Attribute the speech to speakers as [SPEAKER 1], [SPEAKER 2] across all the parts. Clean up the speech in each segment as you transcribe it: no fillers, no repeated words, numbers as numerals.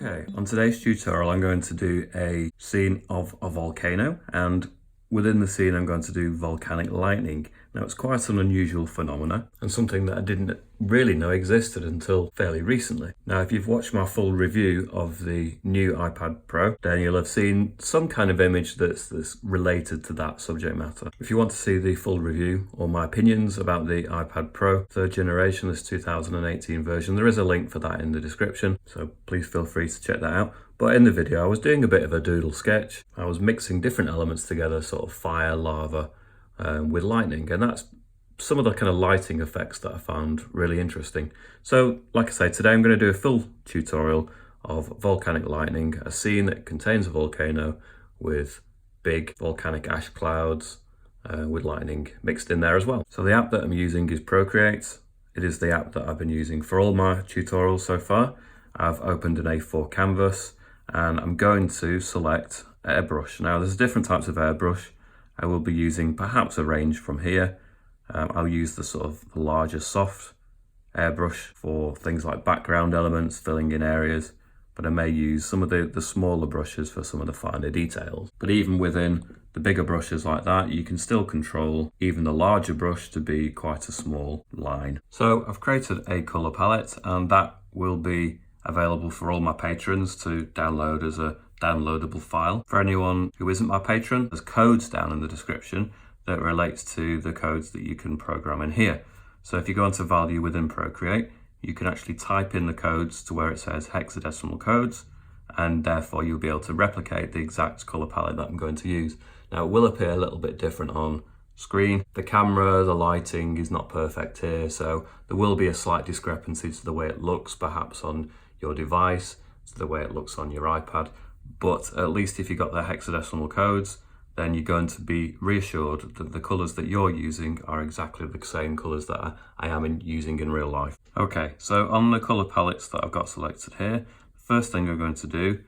[SPEAKER 1] Okay, on today's tutorial I'm going to do a scene of a volcano, and within the scene I'm going to do volcanic lightning. Now it's quite an unusual phenomena and something that I didn't really know existed until fairly recently. Now if you've watched my full review of the new iPad Pro, then you'll have seen some kind of image that's related to that subject matter. If you want to see the full review or my opinions about the iPad Pro 3rd generation, this 2018 version, there is a link for that in the description, so please feel free to check that out. But in the video I was doing a bit of a doodle sketch. I was mixing different elements together, sort of fire, lava, with lightning, and that's some of the kind of lighting effects that I found really interesting. So like I say, today I'm going to do a full tutorial of volcanic lightning, a scene that contains a volcano with big volcanic ash clouds with lightning mixed in there as well. So the app that I'm using is Procreate. It is the app that I've been using for all my tutorials so far. I've opened an A4 canvas and I'm going to select airbrush. Now there's different types of airbrush. I will be using perhaps a range from here. I'll use the sort of the larger soft airbrush for things like background elements, filling in areas, but I may use some of the smaller brushes for some of the finer details. But even within the bigger brushes like that, you can still control even the larger brush to be quite a small line. So I've created a color palette, and that will be available for all my patrons to download as a downloadable file. For anyone who isn't my patron, there's codes down in the description that relates to the codes that you can program in here. So if you go onto value within Procreate, you can actually type in the codes to where it says hexadecimal codes, and therefore you'll be able to replicate the exact color palette that I'm going to use. Now it will appear a little bit different on screen. The camera, the lighting is not perfect here, so there will be a slight discrepancy to the way it looks perhaps on your device, to the way it looks on your iPad. But at least if you got the hexadecimal codes, then you're going to be reassured that the colors that you're using are exactly the same colors that I am using in real life. Okay, so on the color palettes that I've got selected here, the first thing I'm going to do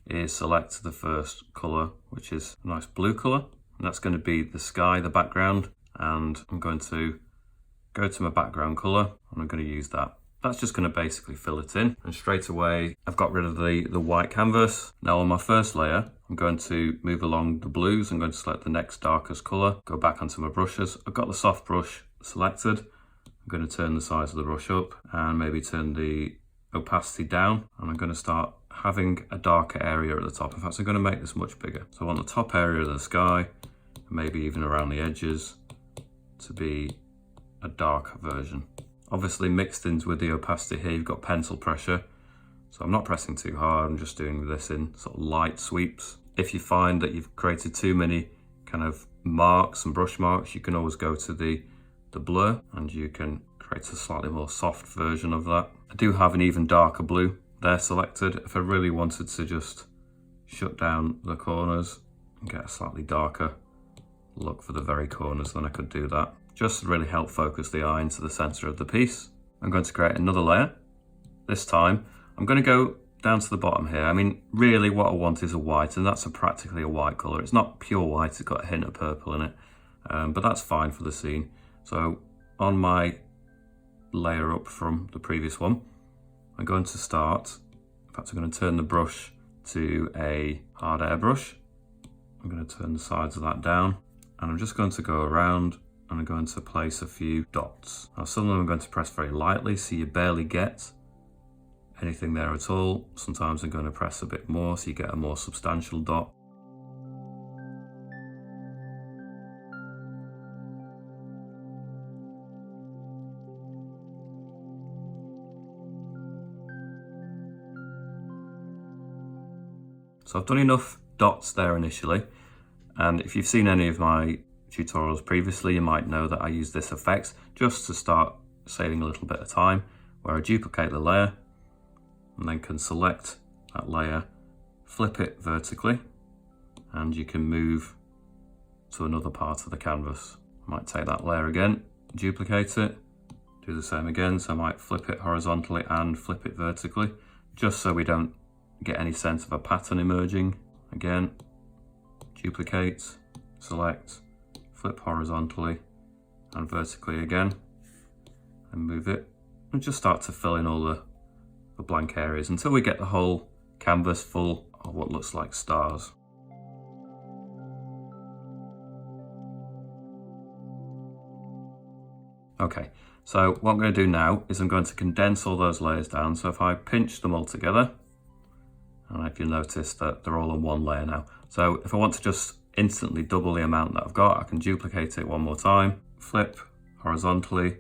[SPEAKER 1] is select the first color, which is a nice blue color, and that's going to be the sky, the background, and I'm going to go to my background color and I'm going to use that. That's just going to basically fill it in, and straight away I've got rid of the white canvas. Now on my first layer I'm going to move along the blues. I'm going to select the next darkest color, go back onto my brushes. I've got the soft brush selected. I'm going to turn the size of the brush up and maybe turn the opacity down, and I'm going to start having a darker area at the top. In fact, I'm going to make this much bigger. So I want the top area of the sky, maybe even around the edges, to be a darker version. Obviously mixed in with the opacity here, you've got pencil pressure. So I'm not pressing too hard, I'm just doing this in sort of light sweeps. If you find that you've created too many kind of marks and brush marks, you can always go to the blur and you can create a slightly more soft version of that. I do have an even darker blue there selected. If I really wanted to just shut down the corners and get a slightly darker look for the very corners, then I could do that. Just to really help focus the eye into the center of the piece. I'm going to create another layer. This time, I'm going to go down to the bottom here. I mean, really what I want is a white, and that's practically a white color. It's not pure white, it's got a hint of purple in it, but that's fine for the scene. So on my layer up from the previous one, I'm going to start, in fact, I'm going to turn the brush to a hard airbrush. I'm going to turn the sides of that down, and I'm just going to go around and I'm going to place a few dots. Now some of them I'm going to press very lightly, so you barely get anything there at all. Sometimes I'm going to press a bit more, so you get a more substantial dot. So I've done enough dots there initially, and if you've seen any of my tutorials previously, you might know that I use this effect just to start saving a little bit of time, where I duplicate the layer and then can select that layer, flip it vertically, and you can move to another part of the canvas. I might take that layer again, duplicate it, do the same again, so I might flip it horizontally and flip it vertically, just so we don't get any sense of a pattern emerging. Again, duplicate, select, flip horizontally and vertically again, and move it, and just start to fill in all the blank areas until we get the whole canvas full of what looks like stars. Okay, so what I'm going to do now is I'm going to condense all those layers down. So if I pinch them all together, and if you notice that they're all on one layer now. So if I want to just instantly double the amount that I've got, I can duplicate it one more time, flip horizontally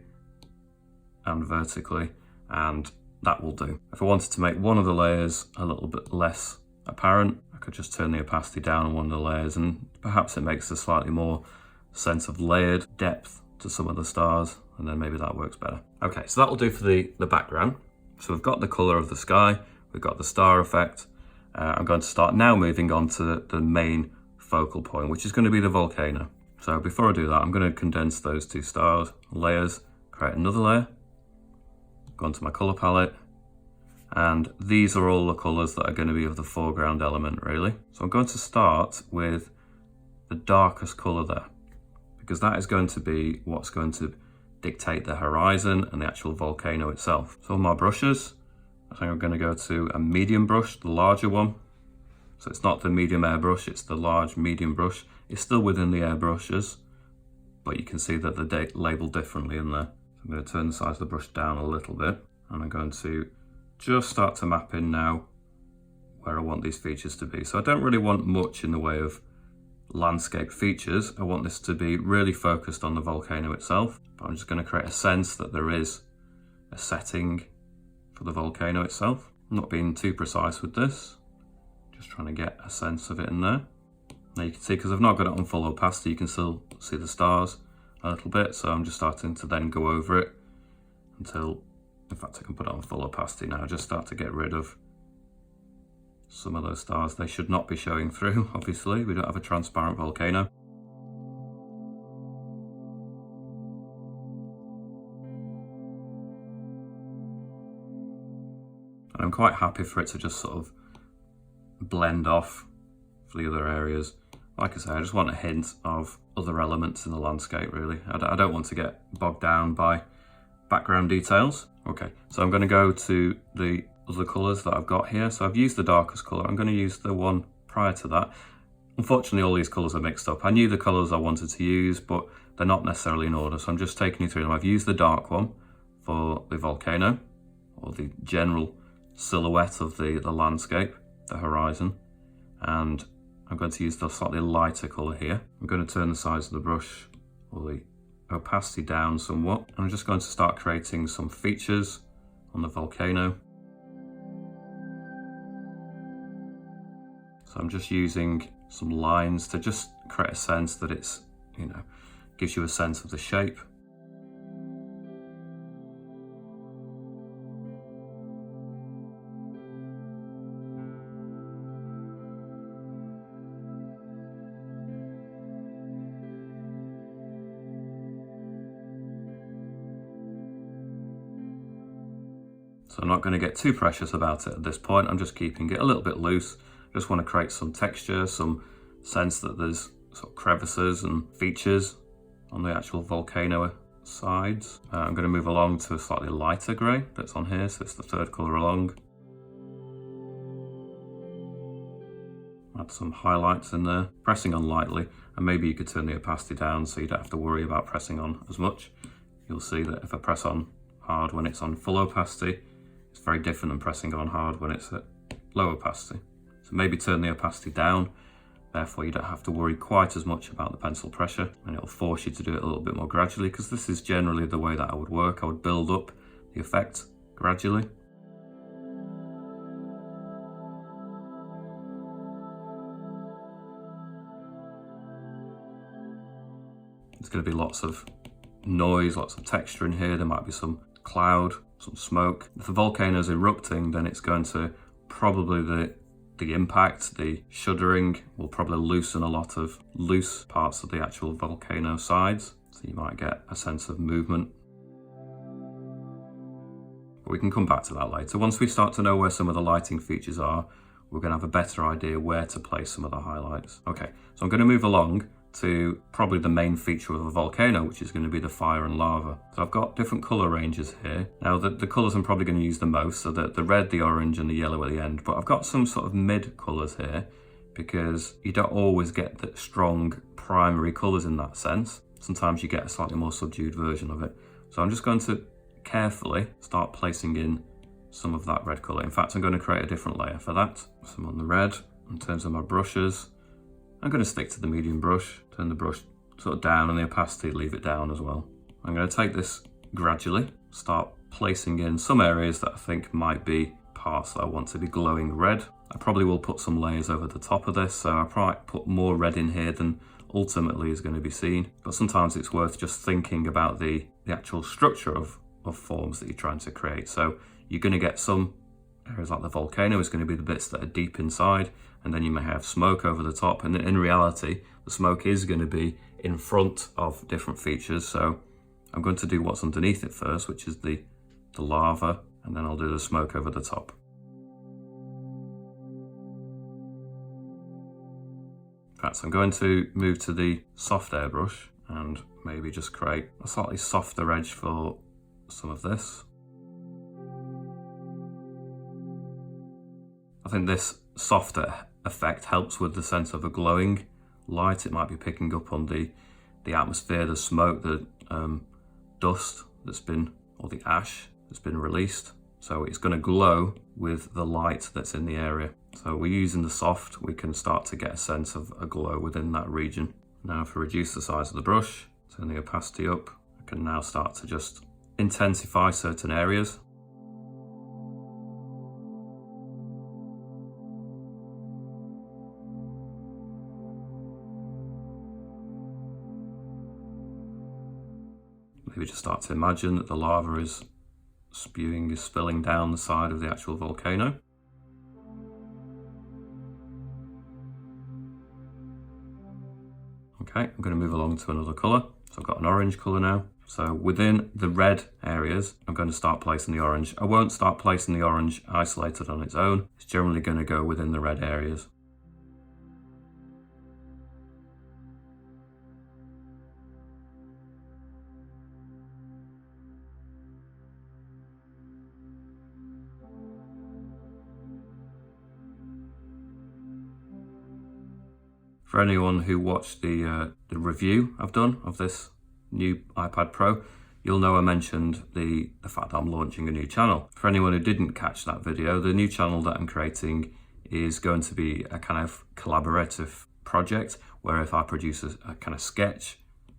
[SPEAKER 1] and vertically, and that will do. If I wanted to make one of the layers a little bit less apparent, I could just turn the opacity down on one of the layers, and perhaps it makes a slightly more sense of layered depth to some of the stars, and then maybe that works better. Okay, so that will do for the background. So we've got the color of the sky, we've got the star effect. I'm going to start now moving on to the main focal point, which is going to be the volcano. So before I do that, I'm going to condense those two stars, layers, create another layer, go onto my color palette, and these are all the colors that are going to be of the foreground element, really. So I'm going to start with the darkest color there, because that is going to be what's going to dictate the horizon and the actual volcano itself. So on my brushes, I think I'm going to go to a medium brush, the larger one. So it's not the medium airbrush, it's the large medium brush. It's still within the airbrushes, but you can see that they're labeled differently in there. So I'm going to turn the size of the brush down a little bit, and I'm going to just start to map in now where I want these features to be. So I don't really want much in the way of landscape features. I want this to be really focused on the volcano itself, but I'm just going to create a sense that there is a setting for the volcano itself. I'm not being too precise with this, just trying to get a sense of it in there. Now you can see, because I've not got it on full opacity, you can still see the stars a little bit, so I'm just starting to then go over it until, in fact I can put it on full opacity now, just start to get rid of some of those stars. They should not be showing through, obviously. We don't have a transparent volcano. And I'm quite happy for it to just sort of blend off for the other areas. Like I say, I just want a hint of other elements in the landscape, really. I don't want to get bogged down by background details. Okay, so I'm going to go to the other colours that I've got here. So I've used the darkest colour. I'm going to use the one prior to that. Unfortunately, all these colours are mixed up. I knew the colours I wanted to use, but they're not necessarily in order. So I'm just taking you through them. I've used the dark one for the volcano, or the general silhouette of the landscape, the horizon. And I'm going to use the slightly lighter colour here. I'm going to turn the size of the brush, or the opacity, down somewhat. I'm just going to start creating some features on the volcano. So I'm just using some lines to just create a sense that it's, you know, gives you a sense of the shape. So I'm not going to get too precious about it at this point. I'm just keeping it a little bit loose. Just want to create some texture, some sense that there's sort of crevices and features on the actual volcano sides. I'm going to move along to a slightly lighter grey that's on here, so it's the third colour along. Add some highlights in there, pressing on lightly, and maybe you could turn the opacity down so you don't have to worry about pressing on as much. You'll see that if I press on hard when it's on full opacity, it's very different than pressing on hard when it's at low opacity. So maybe turn the opacity down, therefore you don't have to worry quite as much about the pencil pressure, and it'll force you to do it a little bit more gradually, because this is generally the way that I would work. I would build up the effect gradually. There's going to be lots of noise, lots of texture in here. There might be some cloud, some smoke. If the volcano is erupting, then it's going to probably the impact, the shuddering will probably loosen a lot of loose parts of the actual volcano sides. So you might get a sense of movement. But we can come back to that later. Once we start to know where some of the lighting features are, we're going to have a better idea where to place some of the highlights. Okay, so I'm going to move along to probably the main feature of a volcano, which is going to be the fire and lava. So I've got different colour ranges here. Now the colours I'm probably going to use the most, so the red, the orange and the yellow at the end, but I've got some sort of mid colours here because you don't always get the strong primary colours in that sense. Sometimes you get a slightly more subdued version of it. So I'm just going to carefully start placing in some of that red colour. In fact, I'm going to create a different layer for that. Some on the red. In terms of my brushes, I'm going to stick to the medium brush, turn the brush sort of down and the opacity, leave it down as well. I'm going to take this gradually, start placing in some areas that I think might be parts that I want to be glowing red. I probably will put some layers over the top of this, so I'll probably put more red in here than ultimately is going to be seen. But sometimes it's worth just thinking about the actual structure of forms that you're trying to create. So you're going to get some areas like the volcano is going to be the bits that are deep inside, and then you may have smoke over the top, and in reality the smoke is going to be in front of different features. So I'm going to do what's underneath it first, which is the lava, and then I'll do the smoke over the top. In fact, I'm going to move to the soft airbrush and maybe just create a slightly softer edge for some of this. I think this softer effect helps with the sense of a glowing light. It might be picking up on the atmosphere, the smoke, the dust that's been, or the ash that's been released. So it's going to glow with the light that's in the area. So we're using the soft, we can start to get a sense of a glow within that region. Now if I reduce the size of the brush, turn the opacity up, I can now start to just intensify certain areas. Maybe just start to imagine that the lava is spilling down the side of the actual volcano. Okay, I'm going to move along to another colour. So I've got an orange colour now. So within the red areas, I'm going to start placing the orange. I won't start placing the orange isolated on its own. It's generally going to go within the red areas. For anyone who watched the review I've done of this new iPad Pro, you'll know I mentioned the fact that I'm launching a new channel. For anyone who didn't catch that video, the new channel that I'm creating is going to be a kind of collaborative project where if I produce a kind of sketch,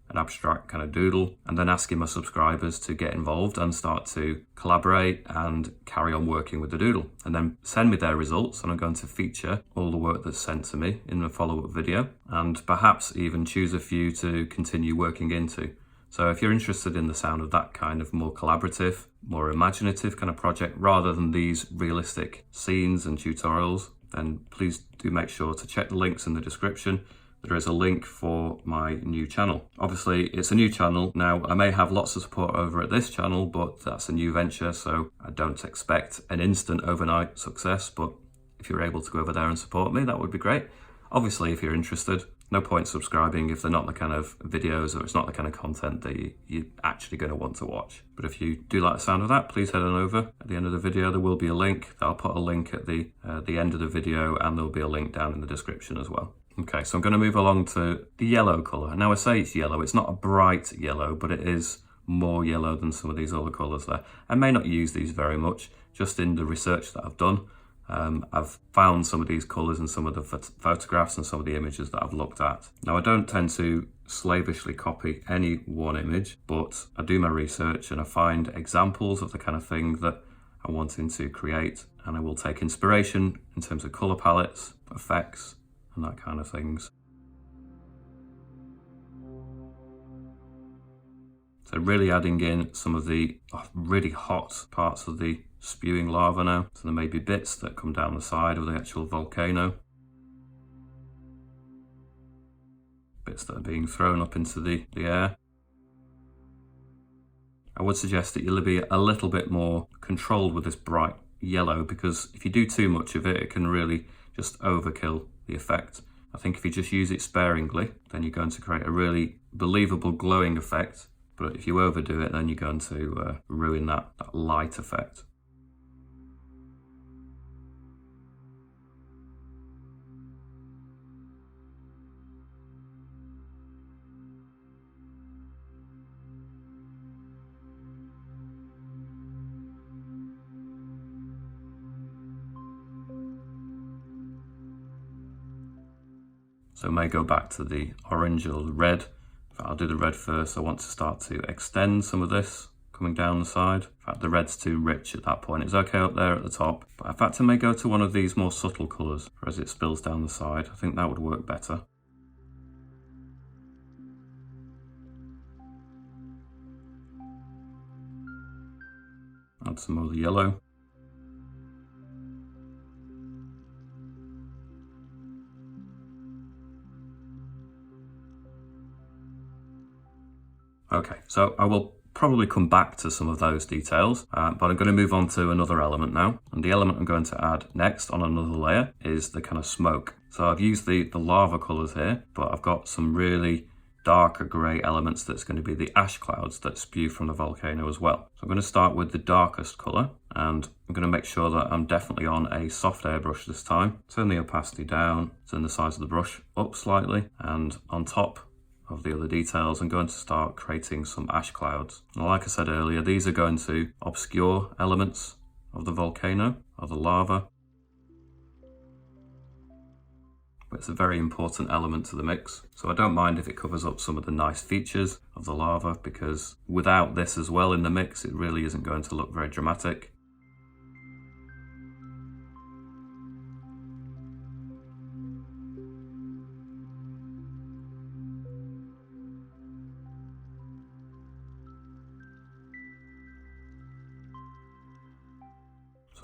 [SPEAKER 1] an abstract kind of doodle, and then asking my subscribers to get involved and start to collaborate and carry on working with the doodle, and then send me their results, and I'm going to feature all the work that's sent to me in a follow-up video, and perhaps even choose a few to continue working into. So if you're interested in the sound of that kind of more collaborative, more imaginative kind of project, rather than these realistic scenes and tutorials, then please do make sure to check the links in the description. There is a link for my new channel. Obviously, it's a new channel. Now, I may have lots of support over at this channel, but that's a new venture, so I don't expect an instant overnight success, but if you're able to go over there and support me, that would be great. Obviously, if you're interested, no point subscribing if they're not the kind of videos or it's not the kind of content that you're actually going to want to watch. But if you do like the sound of that, please head on over. At the end of the video, there will be a link. I'll put a link at the end of the video, and there'll be a link down in the description as well. Okay, so I'm going to move along to the yellow colour. Now I say it's yellow, it's not a bright yellow, but it is more yellow than some of these other colours there. I may not use these very much, just in the research that I've done. I've found some of these colours in some of the photographs and some of the images that I've looked at. Now I don't tend to slavishly copy any one image, but I do my research and I find examples of the kind of thing that I'm wanting to create, and I will take inspiration in terms of colour palettes, effects, and that kind of things. So really adding in some of the really hot parts of the spewing lava now. So there may be bits that come down the side of the actual volcano. Bits that are being thrown up into the air. I would suggest that you'll be a little bit more controlled with this bright yellow, because if you do too much of it, it can really just overkill the effect. I think if you just use it sparingly, then you're going to create a really believable glowing effect. But if you overdo it, then you're going to ruin that light effect. So I may go back to the orange or the red. I'll do the red first. I want to start to extend some of this coming down the side. In fact, the red's too rich at that point. It's okay up there at the top. But in fact, I may go to one of these more subtle colours as it spills down the side. I think that would work better. Add some more yellow. Okay, so I will probably come back to some of those details, but I'm going to move on to another element now. And the element I'm going to add next on another layer is the kind of smoke. So I've used the lava colours here, but I've got some really darker grey elements that's going to be the ash clouds that spew from the volcano as well. So I'm going to start with the darkest colour, and I'm going to make sure that I'm definitely on a soft airbrush this time. Turn the opacity down, turn the size of the brush up slightly, and on top of the other details, I'm going to start creating some ash clouds. And like I said earlier, these are going to obscure elements of the volcano, of the lava. But it's a very important element to the mix. So I don't mind if it covers up some of the nice features of the lava, because without this as well in the mix, it really isn't going to look very dramatic.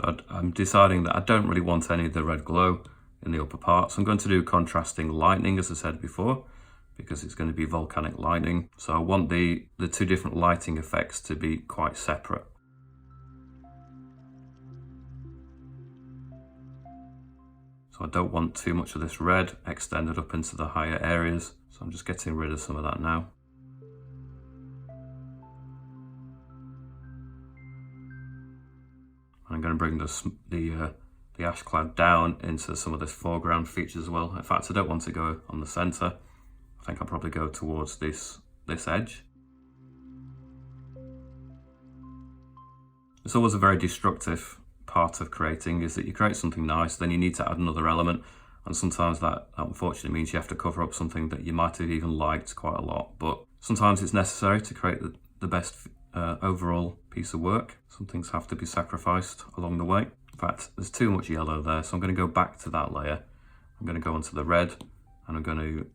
[SPEAKER 1] So I'm deciding that I don't really want any of the red glow in the upper part. So I'm going to do contrasting lightning, as I said before, because it's going to be volcanic lightning. So I want the two different lighting effects to be quite separate. So I don't want too much of this red extended up into the higher areas. So I'm just getting rid of some of that now. I'm going to bring the ash cloud down into some of this foreground features as well. In fact, I don't want to go on the center. I think I'll probably go towards this edge. It's always a very destructive part of creating, is that you create something nice, then you need to add another element, and sometimes that unfortunately means you have to cover up something that you might have even liked quite a lot. But sometimes it's necessary to create the best overall piece of work. Some things have to be sacrificed along the way. In fact, there's too much yellow there, so I'm going to go back to that layer. I'm going to go onto the red, and I'm going to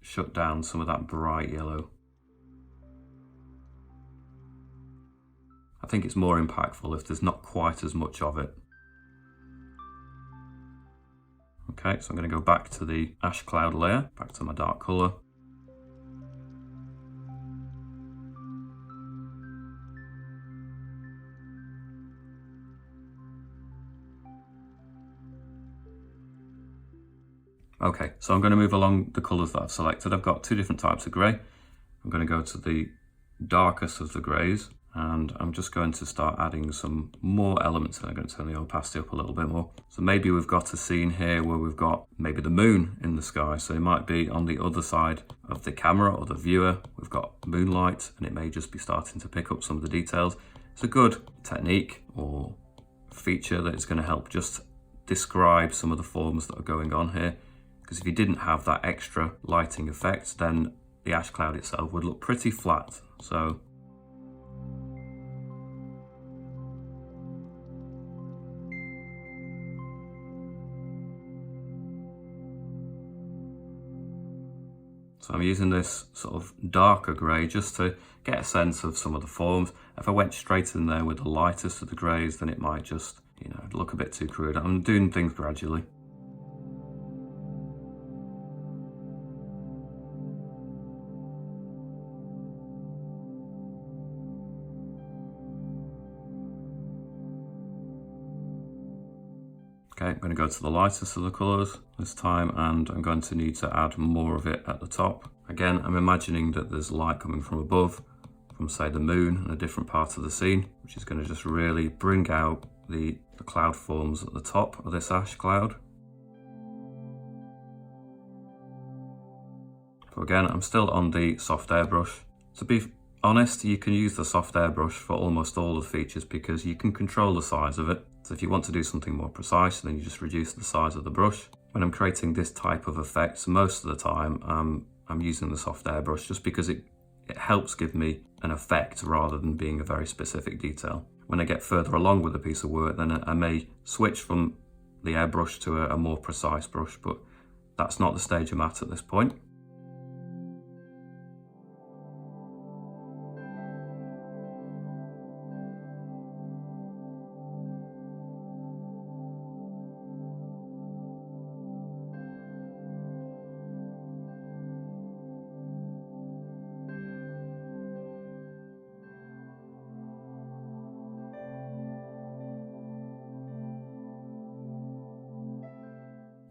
[SPEAKER 1] shut down some of that bright yellow. I think it's more impactful if there's not quite as much of it. Okay, so I'm going to go back to the ash cloud layer, back to my dark colour. Okay, so I'm going to move along the colours that I've selected. I've got two different types of grey. I'm going to go to the darkest of the greys, and I'm just going to start adding some more elements. I'm going to turn the opacity up a little bit more. So maybe we've got a scene here where we've got maybe the moon in the sky. So it might be on the other side of the camera or the viewer. We've got moonlight, and it may just be starting to pick up some of the details. It's a good technique or feature that is going to help just describe some of the forms that are going on here. Because if you didn't have that extra lighting effect, then the ash cloud itself would look pretty flat. So I'm using this sort of darker grey just to get a sense of some of the forms. If I went straight in there with the lightest of the greys, then it might just, look a bit too crude. I'm doing things gradually. Okay, I'm going to go to the lightest of the colours this time, and I'm going to need to add more of it at the top. Again, I'm imagining that there's light coming from above, from say the moon and a different part of the scene, which is going to just really bring out the cloud forms at the top of this ash cloud. So again, I'm still on the soft airbrush. To be honest, you can use the soft airbrush for almost all the features because you can control the size of it. So if you want to do something more precise, then you just reduce the size of the brush. When I'm creating this type of effects, most of the time I'm using the soft airbrush just because it helps give me an effect rather than being a very specific detail. When I get further along with a piece of work, then I may switch from the airbrush to a more precise brush, but that's not the stage I'm at this point.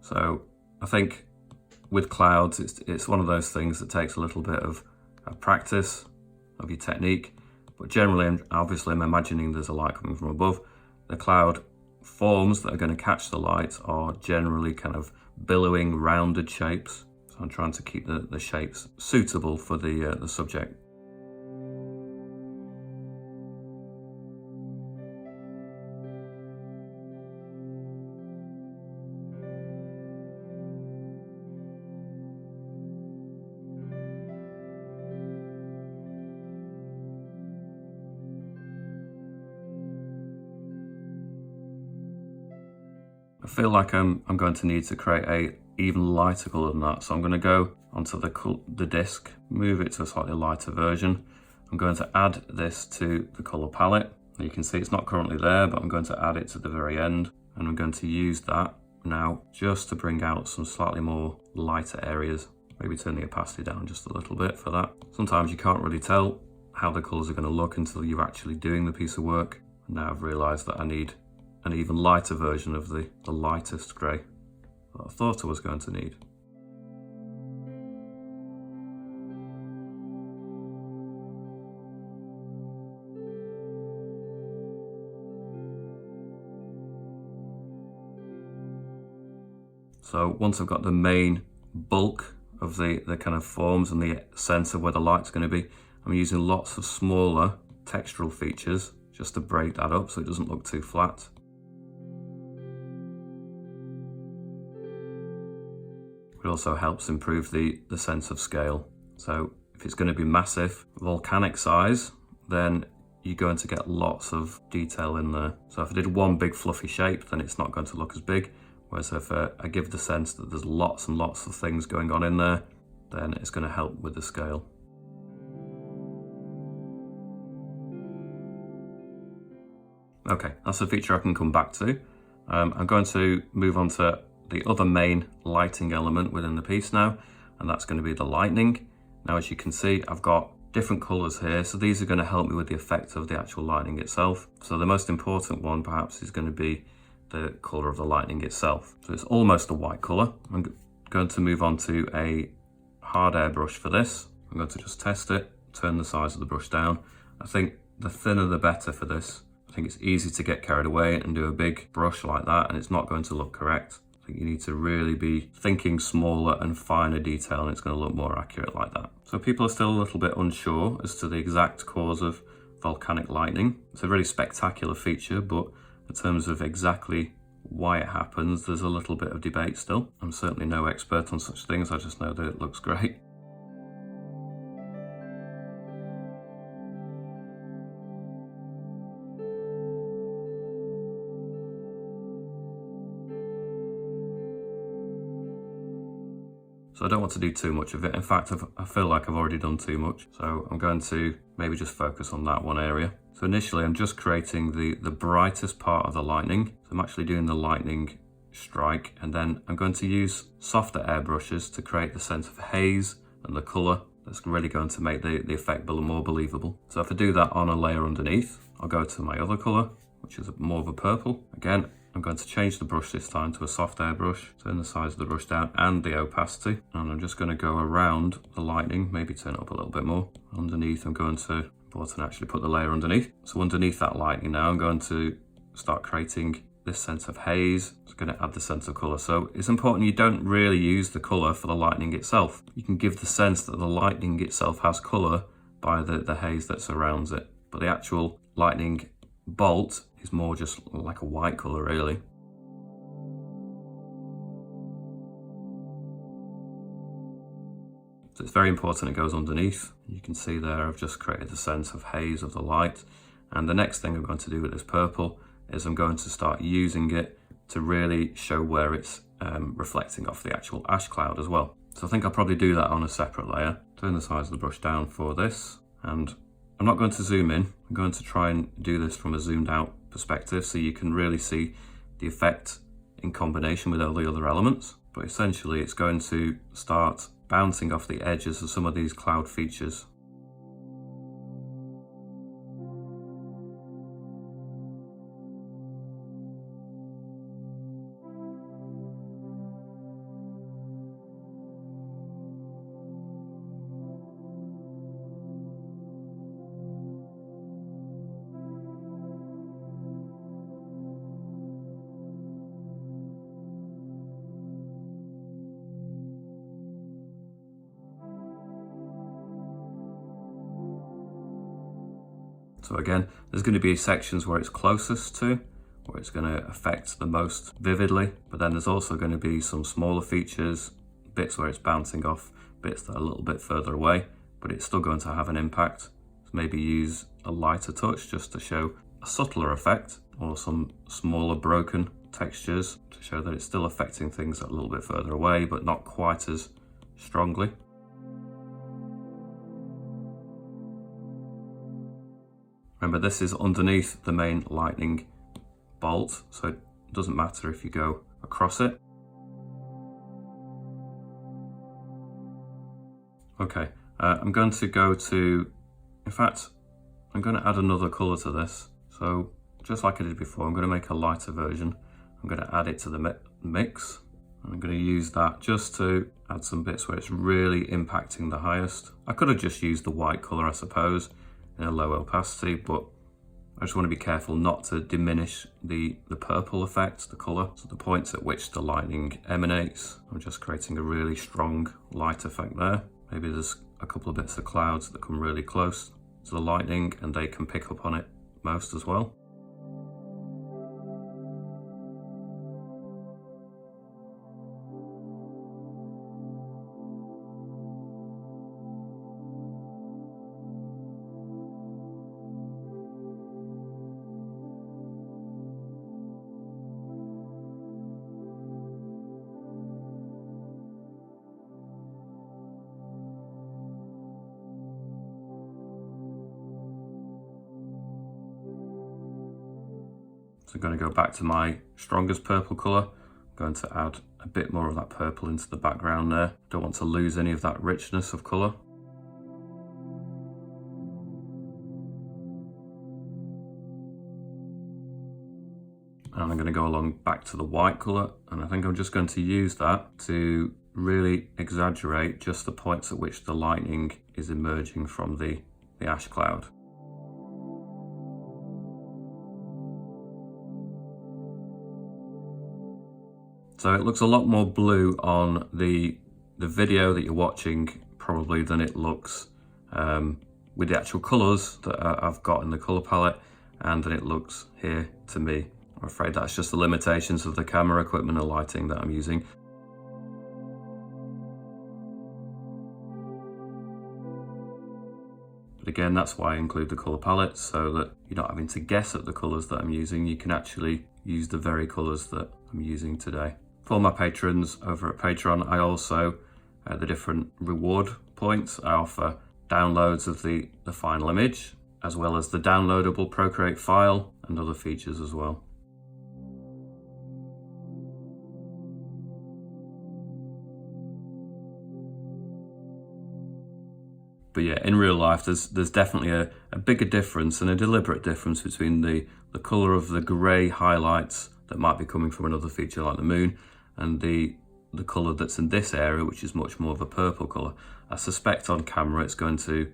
[SPEAKER 1] So I think with clouds, it's one of those things that takes a little bit of practice of your technique, but generally, obviously I'm imagining there's a light coming from above. The cloud forms that are going to catch the light are generally kind of billowing, rounded shapes. So I'm trying to keep the shapes suitable for the subject. I feel like I'm going to need to create a even lighter colour than that. So I'm going to go onto the disc, move it to a slightly lighter version. I'm going to add this to the colour palette. You can see it's not currently there, but I'm going to add it to the very end. And I'm going to use that now just to bring out some slightly more lighter areas. Maybe turn the opacity down just a little bit for that. Sometimes you can't really tell how the colours are going to look until you're actually doing the piece of work. And now I've realised that I need an even lighter version of the lightest grey that I thought I was going to need. So once I've got the main bulk of the kind of forms and the sense of where the light's going to be, I'm using lots of smaller textural features just to break that up so it doesn't look too flat. It also helps improve the sense of scale. So if it's going to be massive, volcanic size, then you're going to get lots of detail in there. So if I did one big fluffy shape, then it's not going to look as big. Whereas if I give the sense that there's lots and lots of things going on in there, then it's going to help with the scale. Okay, that's a feature I can come back to. I'm going to move on to the other main lighting element within the piece now, and that's going to be the lightning. Now, as you can see, I've got different colors here, so these are going to help me with the effect of the actual lightning itself. So the most important one perhaps is going to be the color of the lightning itself. So it's almost a white color. I'm going to move on to a hard airbrush for this. I'm going to just test it, turn the size of the brush down. I think the thinner the better for this. I think it's easy to get carried away and do a big brush like that, and it's not going to look correct. I think you need to really be thinking smaller and finer detail, and it's going to look more accurate like that. So people are still a little bit unsure as to the exact cause of volcanic lightning. It's a really spectacular feature, but in terms of exactly why it happens, there's a little bit of debate still. I'm certainly no expert on such things, I just know that it looks great. So I don't want to do too much of it. In fact, I feel like I've already done too much. So I'm going to maybe just focus on that one area. So initially I'm just creating the brightest part of the lightning. So I'm actually doing the lightning strike, and then I'm going to use softer airbrushes to create the sense of haze and the color that's really going to make the effect more believable. So if I do that on a layer underneath, I'll go to my other color, which is more of a purple. Again, I'm going to change the brush this time to a soft airbrush, turn the size of the brush down and the opacity, and I'm just going to go around the lightning, maybe turn it up a little bit more. Underneath I'm going to, important actually, put the layer underneath. So underneath that lightning now I'm going to start creating this sense of haze. It's going to add the sense of colour. So it's important you don't really use the colour for the lightning itself. You can give the sense that the lightning itself has colour by the haze that surrounds it. But the actual lightning bolt is more just like a white colour really. So it's very important it goes underneath. You can see there I've just created a sense of haze of the light. And the next thing I'm going to do with this purple is I'm going to start using it to really show where it's reflecting off the actual ash cloud as well. So I think I'll probably do that on a separate layer. Turn the size of the brush down for this, and I'm not going to zoom in. I'm going to try and do this from a zoomed out perspective so you can really see the effect in combination with all the other elements. But essentially it's going to start bouncing off the edges of some of these cloud features. So again, there's going to be sections where it's closest to, where it's going to affect the most vividly, but then there's also going to be some smaller features, bits where it's bouncing off, bits that are a little bit further away, but it's still going to have an impact. So maybe use a lighter touch just to show a subtler effect, or some smaller broken textures to show that it's still affecting things a little bit further away, but not quite as strongly. Remember, this is underneath the main lightning bolt, so it doesn't matter if you go across it. Okay, I'm going to go to, in fact, I'm going to add another colour to this. So just like I did before, I'm going to make a lighter version. I'm going to add it to the mix. I'm going to use that just to add some bits where it's really impacting the highest. I could have just used the white colour, I suppose, in a low opacity, but I just want to be careful not to diminish the purple effect, the colour. So the points at which the lightning emanates, I'm just creating a really strong light effect there. Maybe there's a couple of bits of clouds that come really close to the lightning and they can pick up on it most as well. So I'm going to go back to my strongest purple colour. I'm going to add a bit more of that purple into the background there. Don't want to lose any of that richness of colour. And I'm going to go along back to the white colour, and I think I'm just going to use that to really exaggerate just the points at which the lightning is emerging from the ash cloud. So it looks a lot more blue on the video that you're watching probably than it looks with the actual colours that I've got in the colour palette, and than it looks here to me. I'm afraid that's just the limitations of the camera equipment and lighting that I'm using. But again, that's why I include the colour palette, so that you're not having to guess at the colours that I'm using. You can actually use the very colours that I'm using today. For my patrons over at Patreon, I also, the different reward points, I offer downloads of the final image, as well as the downloadable Procreate file and other features as well. But yeah, in real life, there's definitely a bigger difference and a deliberate difference between the colour of the grey highlights that might be coming from another feature like the moon, and the colour that's in this area, which is much more of a purple colour. I suspect on camera it's going to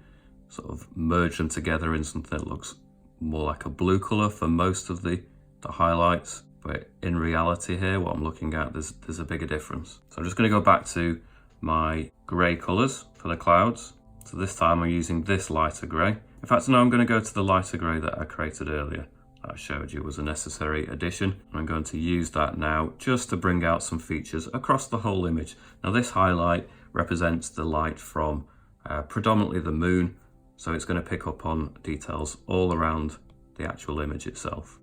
[SPEAKER 1] sort of merge them together in something that looks more like a blue colour for most of the highlights, but in reality here, what I'm looking at, there's a bigger difference. So I'm just going to go back to my grey colours for the clouds. So this time I'm using this lighter grey. In fact, no, I'm going to go to the lighter grey that I created earlier, that I showed you was a necessary addition. I'm going to use that now just to bring out some features across the whole image. Now this highlight represents the light from predominantly the moon, so it's going to pick up on details all around the actual image itself.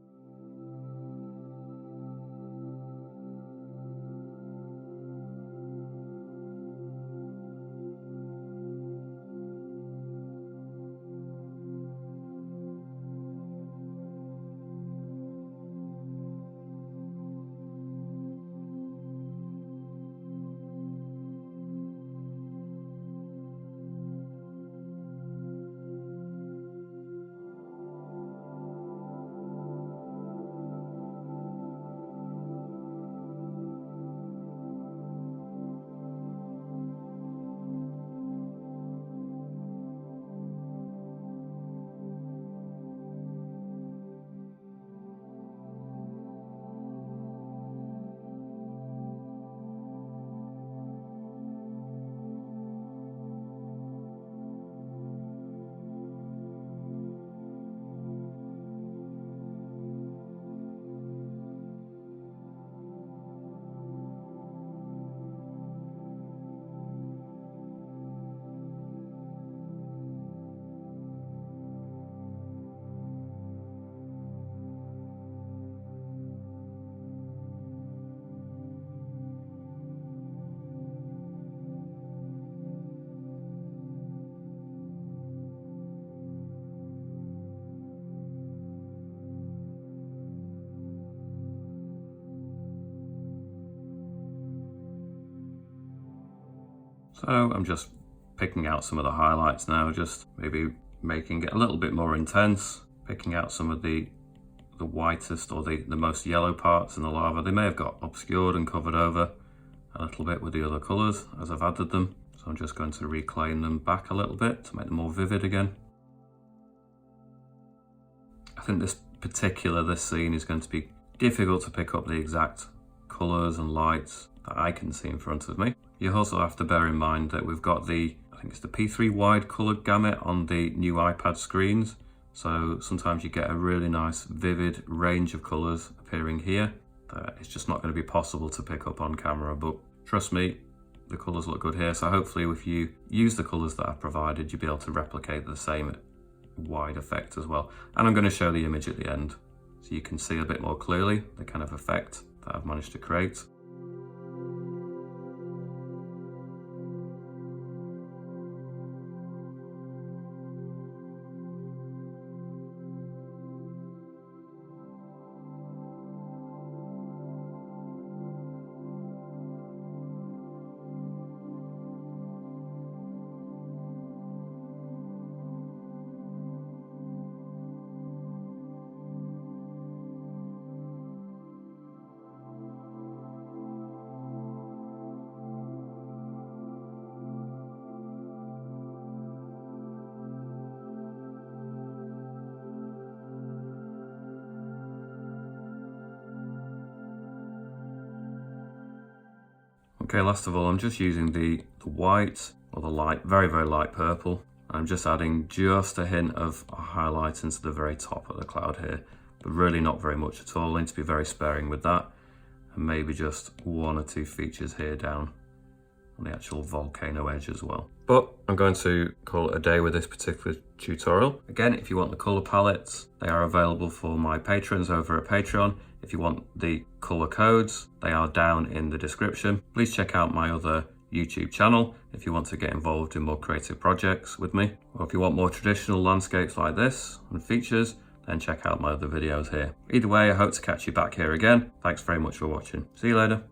[SPEAKER 1] So I'm just picking out some of the highlights now, just maybe making it a little bit more intense, picking out some of the whitest or the most yellow parts in the lava. They may have got obscured and covered over a little bit with the other colours as I've added them. So I'm just going to reclaim them back a little bit to make them more vivid again. I think this scene is going to be difficult to pick up the exact colours and lights that I can see in front of me. You also have to bear in mind that we've got I think it's the P3 wide coloured gamut on the new iPad screens. So sometimes you get a really nice vivid range of colours appearing here that it's just not going to be possible to pick up on camera, but trust me, the colours look good here. So hopefully if you use the colours that I've provided, you'll be able to replicate the same wide effect as well. And I'm going to show the image at the end so you can see a bit more clearly the kind of effect that I've managed to create. Okay, last of all, I'm just using the white or the light, very, very light purple. I'm just adding just a hint of a highlight into the very top of the cloud here, but really not very much at all. I need to be very sparing with that, and maybe just one or two features here down on the actual volcano edge as well. But I'm going to call it a day with this particular tutorial. Again, if you want the color palettes, they are available for my patrons over at Patreon. If you want the color codes, they are down in the description. Please check out my other YouTube channel if you want to get involved in more creative projects with me. Or if you want more traditional landscapes like this and features, then check out my other videos here. Either way, I hope to catch you back here again. Thanks very much for watching. See you later.